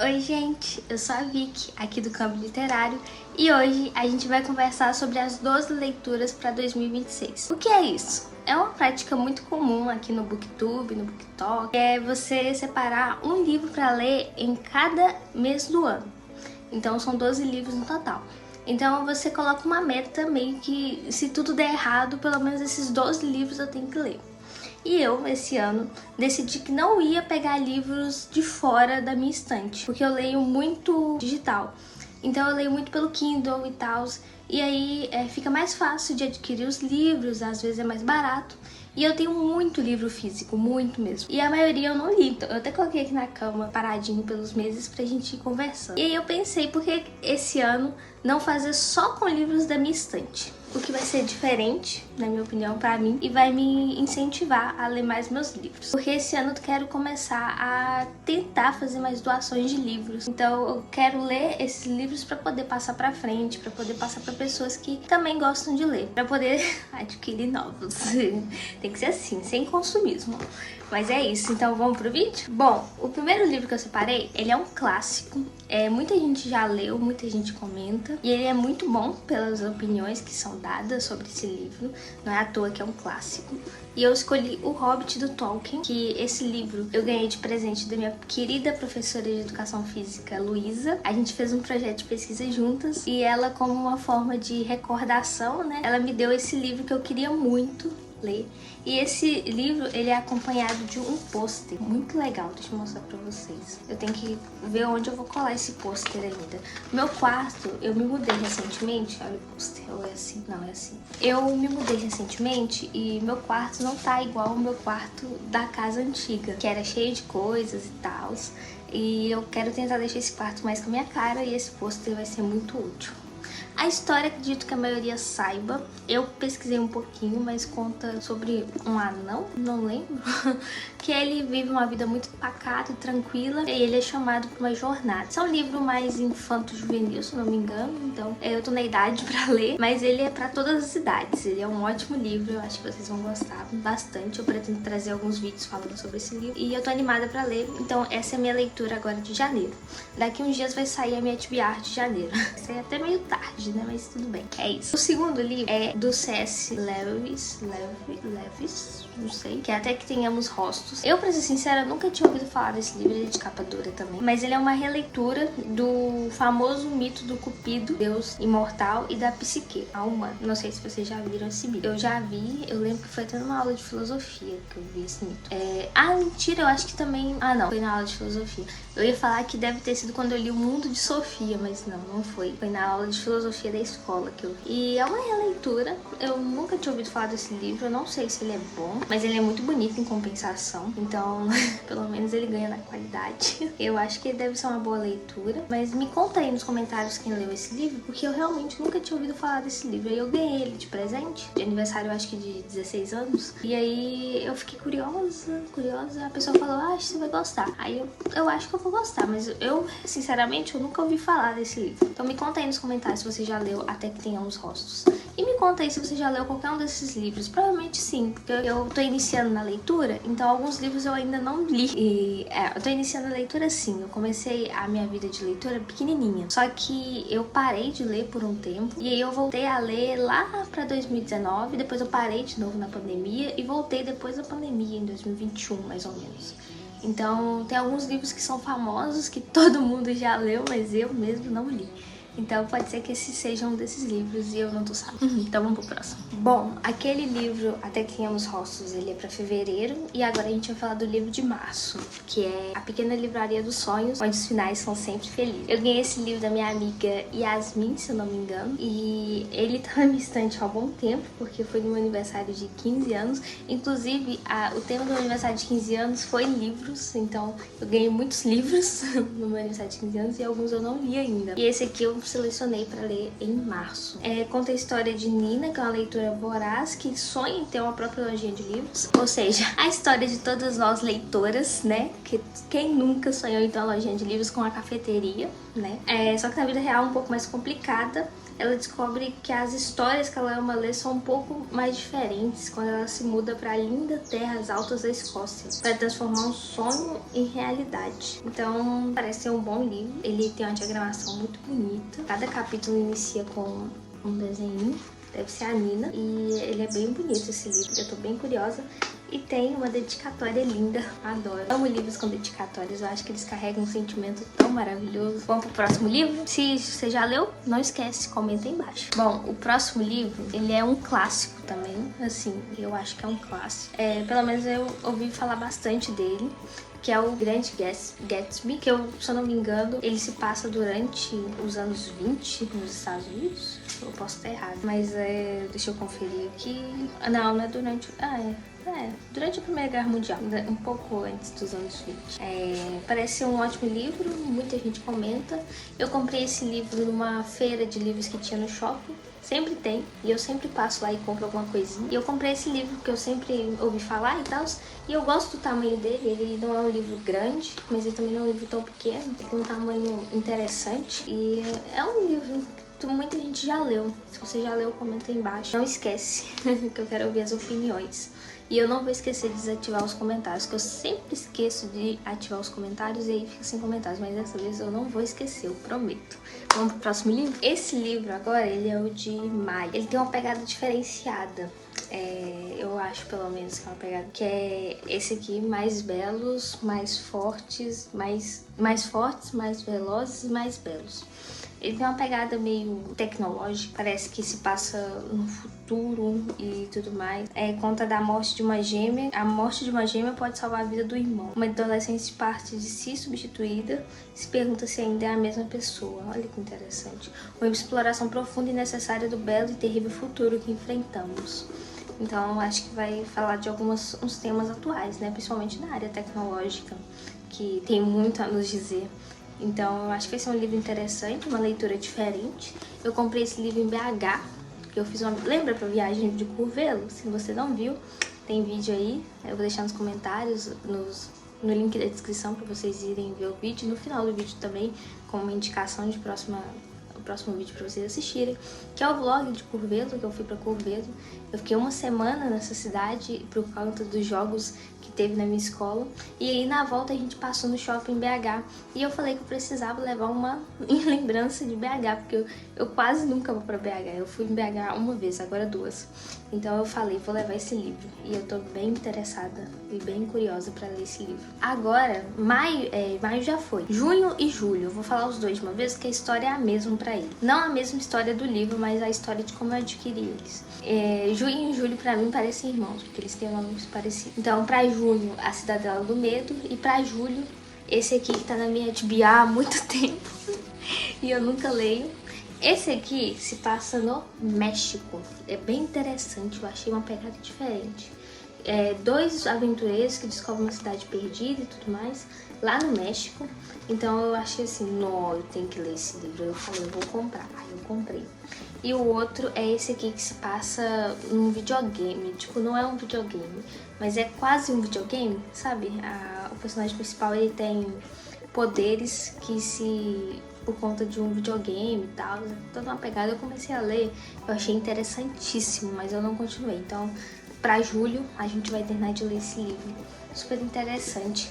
Oi gente, eu sou a Vicky, aqui do Campo Literário, e hoje a gente vai conversar sobre as 12 leituras para 2026. O que é isso? É uma prática muito comum aqui no Booktube, no BookTok, é você separar um livro para ler em cada mês do ano. Então são 12 livros no total. Então você coloca uma meta meio que, se tudo der errado, pelo menos esses 12 livros eu tenho que ler. E eu, esse ano, decidi que não ia pegar livros de fora da minha estante, porque eu leio muito digital. Então eu leio muito pelo Kindle e tal, e aí fica mais fácil de adquirir os livros, às vezes é mais barato. E eu tenho muito livro físico, muito mesmo. E a maioria eu não li, então eu até coloquei aqui na cama, paradinho pelos meses, pra gente ir conversando. E aí eu pensei, por que esse ano não fazer só com livros da minha estante? O que vai ser diferente, na minha opinião, pra mim, e vai me incentivar a ler mais meus livros. Porque esse ano eu quero começar a tentar fazer mais doações de livros. Então eu quero ler esses livros pra poder passar pra frente, pra poder passar pra pessoas que também gostam de ler, pra poder adquirir novos. Tem que ser assim, sem consumismo. Mas é isso, então vamos pro vídeo? Bom, o primeiro livro que eu separei, ele é um clássico. Muita gente já leu, muita gente comenta. E ele é muito bom pelas opiniões que são dadas sobre esse livro. Não é à toa que é um clássico. E eu escolhi O Hobbit do Tolkien, que esse livro eu ganhei de presente da minha querida professora de educação física, Luísa. A gente fez um projeto de pesquisa juntas e ela, como uma forma de recordação, né, ela me deu esse livro que eu queria muito ler. E esse livro, ele é acompanhado de um pôster muito legal, deixa eu mostrar pra vocês. Eu tenho que ver onde eu vou colar esse pôster ainda. Meu quarto, eu me mudei recentemente, olha o pôster, ou é assim? Não, é assim. Eu me mudei recentemente e meu quarto não tá igual ao meu quarto da casa antiga, que era cheio de coisas e tal. E eu quero tentar deixar esse quarto mais com a minha cara e esse pôster vai ser muito útil. A história, acredito que a maioria saiba. Eu pesquisei um pouquinho, mas conta sobre um anão, não lembro, que ele vive uma vida muito pacata e tranquila e ele é chamado para uma jornada. Esse é um livro mais infanto-juvenil, se não me engano, então eu tô na idade pra ler, mas ele é pra todas as idades. Ele é um ótimo livro, eu acho que vocês vão gostar bastante. Eu pretendo trazer alguns vídeos falando sobre esse livro e eu tô animada pra ler, então essa é a minha leitura agora de janeiro. Daqui uns dias vai sair a minha TBR de janeiro. Vai sair até meio tarde, né? Mas tudo bem. É isso. O segundo livro é do C.S. Lewis, não sei, que é Até que Tenhamos Rostos. Eu, pra ser sincera, nunca tinha ouvido falar desse livro, ele é de capa dura também. Mas ele é uma releitura do famoso mito do Cupido, Deus imortal, e da Psique, a humana. Não sei se vocês já viram esse mito. Eu já vi, eu lembro que foi até numa aula de filosofia que eu vi esse mito. Mentira, eu acho que também... não, foi na aula de filosofia. Eu ia falar que deve ter sido quando eu li O Mundo de Sofia, mas não foi. Foi na aula de filosofia da escola que eu vi. E é uma releitura, eu nunca tinha ouvido falar desse livro, eu não sei se ele é bom, mas ele é muito bonito em compensação, então pelo menos ele ganha na qualidade. Eu acho que deve ser uma boa leitura, mas me conta aí nos comentários quem leu esse livro, porque eu realmente nunca tinha ouvido falar desse livro. Aí eu ganhei ele de presente, de aniversário, eu acho que de 16 anos, e aí eu fiquei curiosa, a pessoa falou, acho que você vai gostar. Aí eu acho que eu vou gostar, mas eu, sinceramente, eu nunca ouvi falar desse livro. Então me conta aí nos comentários se você já leu Até que Tenhamos Rostos. E me conta aí se você já leu qualquer um desses livros. Provavelmente sim, porque eu tô iniciando na leitura, então alguns livros eu ainda não li. E eu tô iniciando a leitura sim, eu comecei a minha vida de leitura pequenininha. Só que eu parei de ler por um tempo, e aí eu voltei a ler lá pra 2019, depois eu parei de novo na pandemia, e voltei depois da pandemia, em 2021 mais ou menos. Então tem alguns livros que são famosos, que todo mundo já leu, mas eu mesmo não li. Então pode ser que esse seja um desses livros e eu não tô sabendo. Então vamos pro próximo. Bom, aquele livro Até que Tenhamos Rostos, ele é pra fevereiro. E agora a gente vai falar do livro de março, que é A Pequena Livraria dos Sonhos, onde os finais são sempre felizes. Eu ganhei esse livro da minha amiga Yasmin, se eu não me engano. E ele tá na minha estante há um bom tempo, porque foi no meu aniversário de 15 anos. Inclusive, o tema do meu aniversário de 15 anos foi livros. Então eu ganhei muitos livros no meu aniversário de 15 anos e alguns eu não li ainda. E esse aqui eu selecionei para ler em março. Conta a história de Nina, que é uma leitora voraz que sonha em ter uma própria lojinha de livros. Ou seja, a história de todas nós leitoras, né? Que quem nunca sonhou em ter uma lojinha de livros com uma cafeteria, né? Só que na vida real é um pouco mais complicada. Ela descobre que as histórias que ela ama ler são um pouco mais diferentes quando ela se muda para a linda Terras Altas da Escócia, para transformar um sonho em realidade. Então, parece ser um bom livro. Ele tem uma diagramação muito bonita. Cada capítulo inicia com um desenho. Deve ser a Nina. E ele é bem bonito esse livro. Eu tô bem curiosa. E tem uma dedicatória linda, adoro. Amo livros com dedicatórias, eu acho que eles carregam um sentimento tão maravilhoso. Vamos pro próximo livro? Se você já leu, não esquece, comenta aí embaixo. Bom, o próximo livro, ele é um clássico também, assim, eu acho que é um clássico. Pelo menos eu ouvi falar bastante dele, que é o Grande Gatsby, que se eu não me engano, ele se passa durante os anos 20 nos Estados Unidos. Eu posso estar errado, mas deixa eu conferir aqui. Não é durante... durante a Primeira Guerra Mundial, um pouco antes dos anos 20. Parece ser um ótimo livro, muita gente comenta. Eu comprei esse livro numa feira de livros que tinha no shopping. Sempre tem, e eu sempre passo lá e compro alguma coisinha. E eu comprei esse livro porque eu sempre ouvi falar e tal, e eu gosto do tamanho dele. Ele não é um livro grande, mas ele também não é um livro tão pequeno. Ele tem um tamanho interessante e é um livro que muita gente já leu. Se você já leu, comenta aí embaixo. Não esquece, que eu quero ouvir as opiniões. E eu não vou esquecer de desativar os comentários, que eu sempre esqueço de ativar os comentários e aí fica sem comentários. Mas dessa vez eu não vou esquecer, eu prometo. Vamos pro próximo livro? Esse livro agora, ele é o de maio. Ele tem uma pegada diferenciada. Eu acho, pelo menos, que é uma pegada que é esse aqui, mais belos, mais fortes, mais velozes e mais belos. Ele tem uma pegada meio tecnológica, parece que se passa no futuro e tudo mais. Conta da morte de uma gêmea. A morte de uma gêmea pode salvar a vida do irmão. Uma adolescente parte de si substituída, se pergunta se ainda é a mesma pessoa. Olha que interessante. Uma exploração profunda e necessária do belo e terrível futuro que enfrentamos. Então, acho que vai falar de uns temas atuais, né? Principalmente na área tecnológica, que tem muito a nos dizer. Então, eu acho que vai ser um livro interessante, uma leitura diferente. Eu comprei esse livro em BH, porque eu fiz lembra pra viagem de Curvelo? Se você não viu, tem vídeo aí. Eu vou deixar nos comentários, no link da descrição para vocês irem ver o vídeo. No final do vídeo também, com uma indicação de próximo vídeo para vocês assistirem, que é o vlog de Curvelo, que eu fui para Curvelo. Eu fiquei uma semana nessa cidade por conta dos jogos que teve na minha escola, e aí na volta a gente passou no shopping BH, e eu falei que eu precisava levar uma lembrança de BH, porque eu quase nunca vou pra BH. Eu fui em BH uma vez, agora duas. Então eu falei, vou levar esse livro, e eu tô bem interessada e bem curiosa pra ler esse livro. Agora, maio já foi. Junho e julho, eu vou falar os dois de uma vez, porque a história é a mesma pra ele. Não a mesma história do livro, mas a história de como eu adquiri eles. Junho e julho pra mim parecem irmãos, porque eles têm nomes parecidos. Então, pra junho, A Cidadela do Medo, e pra julho, esse aqui que tá na minha TBR há muito tempo e eu nunca leio. Esse aqui se passa no México. É bem interessante, eu achei uma pegada diferente. Dois aventureiros que descobrem uma cidade perdida e tudo mais, lá no México. Então eu achei assim, não, eu tenho que ler esse livro. Eu falei, eu vou comprar. Aí eu comprei. E o outro é esse aqui que se passa num videogame. Tipo, não é um videogame, mas é quase um videogame, sabe? O personagem principal, ele tem poderes que por conta de um videogame e tal, toda uma pegada. Eu comecei a ler, eu achei interessantíssimo, mas eu não continuei. Então, pra julho, a gente vai terminar de ler esse livro. Super interessante.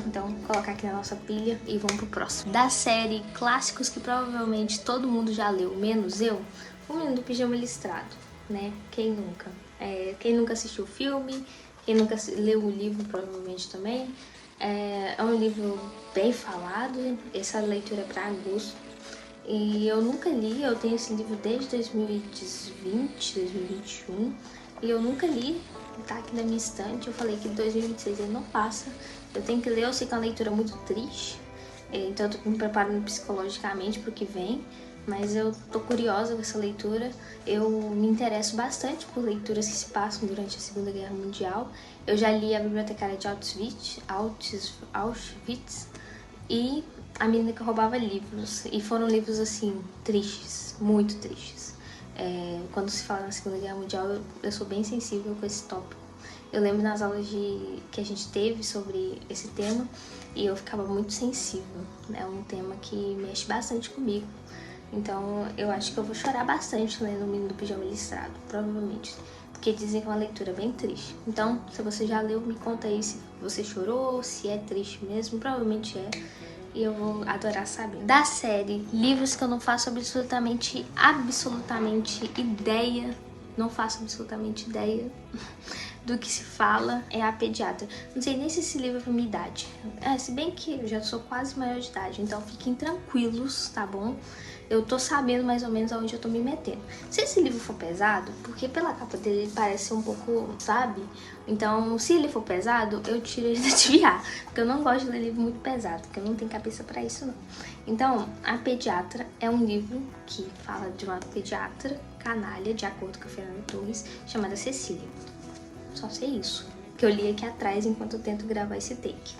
Então, vou colocar aqui na nossa pilha e vamos pro próximo. Da série clássicos que provavelmente todo mundo já leu, menos eu, O Menino do Pijama Listrado, né? Quem nunca? Quem nunca assistiu o filme, quem nunca leu o livro, provavelmente também. É um livro bem falado, essa leitura é para agosto. E eu nunca li, eu tenho esse livro desde 2020, 2021. E eu nunca li, tá aqui na minha estante. Eu falei que em 2026 ele não passa. Eu tenho que ler, eu sei que é uma leitura muito triste. Então eu tô me preparando psicologicamente pro que vem. Mas eu tô curiosa com essa leitura. Eu me interesso bastante por leituras que se passam durante a Segunda Guerra Mundial. Eu já li A Bibliotecária de Auschwitz e A Menina que Roubava Livros. E foram livros, assim, tristes, muito tristes. Quando se fala na Segunda Guerra Mundial, eu sou bem sensível com esse tópico. Eu lembro nas aulas que a gente teve sobre esse tema e eu ficava muito sensível. É um tema que mexe bastante comigo. Então eu acho que eu vou chorar bastante lendo O Menino do Pijama Listrado, provavelmente. Porque dizem que é uma leitura bem triste. Então, se você já leu, me conta aí se você chorou, se é triste mesmo. Provavelmente é. E eu vou adorar saber. Da série, livros que eu não faço absolutamente ideia. Não faço absolutamente ideia do que se fala, é A Pediatra. Não sei nem se esse livro é pra minha idade. Se bem que eu já sou quase maior de idade, então fiquem tranquilos, tá bom? Eu tô sabendo mais ou menos aonde eu tô me metendo. Se esse livro for pesado, porque pela capa dele ele parece um pouco, sabe? Então, se ele for pesado, eu tiro ele da TBA. Porque eu não gosto de ler livro muito pesado, porque eu não tenho cabeça pra isso, não. Então, A Pediatra é um livro que fala de uma pediatra canalha, de acordo com a Fernanda Torres, chamada Cecília. Só sei isso, que eu li aqui atrás enquanto eu tento gravar esse take.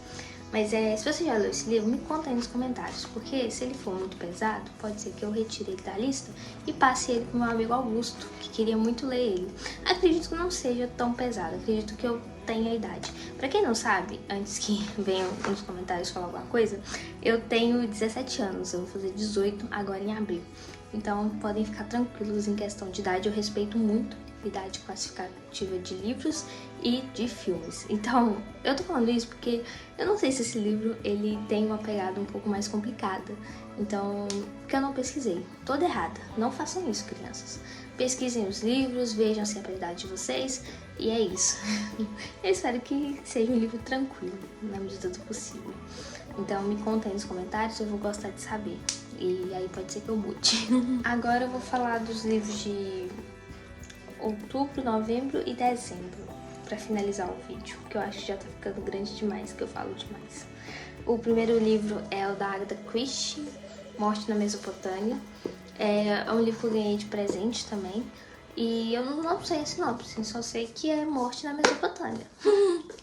Mas se você já leu esse livro, me conta aí nos comentários, porque se ele for muito pesado, pode ser que eu retire ele da lista e passe ele pro meu amigo Augusto, que queria muito ler ele. Acredito que não seja tão pesado, acredito que eu tenha a idade. Pra quem não sabe, antes que venham nos comentários falar alguma coisa, eu tenho 17 anos, eu vou fazer 18 agora em abril. Então podem ficar tranquilos em questão de idade, eu respeito muito idade classificativa de livros e de filmes. Então, eu tô falando isso porque eu não sei se esse livro ele tem uma pegada um pouco mais complicada. Então, porque eu não pesquisei. Toda errada. Não façam isso, crianças. Pesquisem os livros, vejam se é a prioridade de vocês e é isso. Eu espero que seja um livro tranquilo, na medida do possível. Então, me conta aí nos comentários, eu vou gostar de saber. E aí pode ser que eu mude. Agora eu vou falar dos livros de outubro, novembro e dezembro, pra finalizar o vídeo, porque eu acho que já tá ficando grande demais, que eu falo demais. O primeiro livro é o da Agatha Christie, Morte na Mesopotâmia. É um livro que eu ganhei de presente também. E eu não sei a sinopse, só sei que é Morte na Mesopotâmia.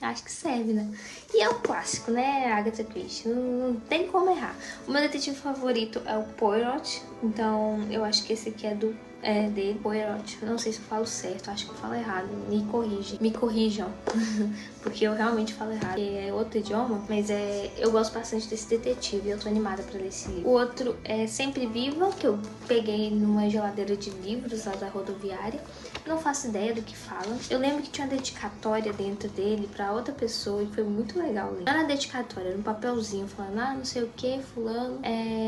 Acho que serve, né? E é um clássico, né, Agatha Christie? Não tem como errar. O meu detetive favorito é o Poirot, então eu acho que esse aqui é dele, Poirot. Não sei se eu falo certo, acho que eu falo errado. Me corrijam. Porque eu realmente falo errado. É outro idioma, mas eu gosto bastante desse detetive e eu tô animada pra ler esse livro. O outro é Sempre Viva, que eu peguei numa geladeira de livros lá da rodoviária. Não faço ideia do que fala. Eu lembro que tinha uma dedicatória dentro dele pra outra pessoa e foi muito legal ler. Não era dedicatória, era um papelzinho falando, não sei o que, fulano,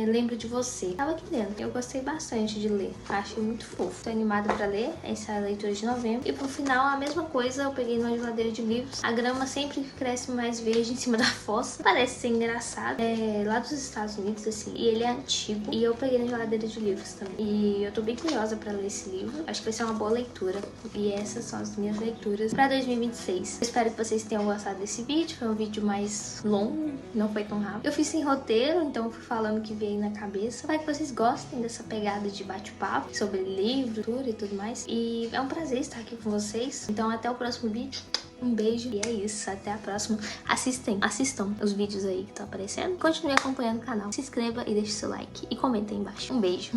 lembro de você. Tava aqui dentro. Eu gostei bastante de ler. Achei muito fofo. Tô animada pra ler essa leitura de novembro. E pro final, a mesma coisa, eu peguei numa geladeira de livros. A grama sempre cresce mais verde em cima da fossa. Parece ser engraçado. É lá dos Estados Unidos, assim. E ele é antigo. E eu peguei na geladeira de livros também. E eu tô bem curiosa pra ler esse livro. Acho que vai ser uma boa leitura. E essas são as minhas leituras pra 2026. Eu espero que vocês tenham gostado desse vídeo. Foi um vídeo mais longo, não foi tão rápido. Eu fiz sem roteiro, então eu fui falando o que veio na cabeça. Espero que vocês gostem dessa pegada de bate-papo sobre livro, leitura e tudo mais. E é um prazer estar aqui com vocês. Então até o próximo vídeo. Um beijo e é isso, até a próxima. Assistam os vídeos aí que estão aparecendo. Continue acompanhando o canal. Se inscreva e deixe seu like. E comentem aí embaixo. Um beijo.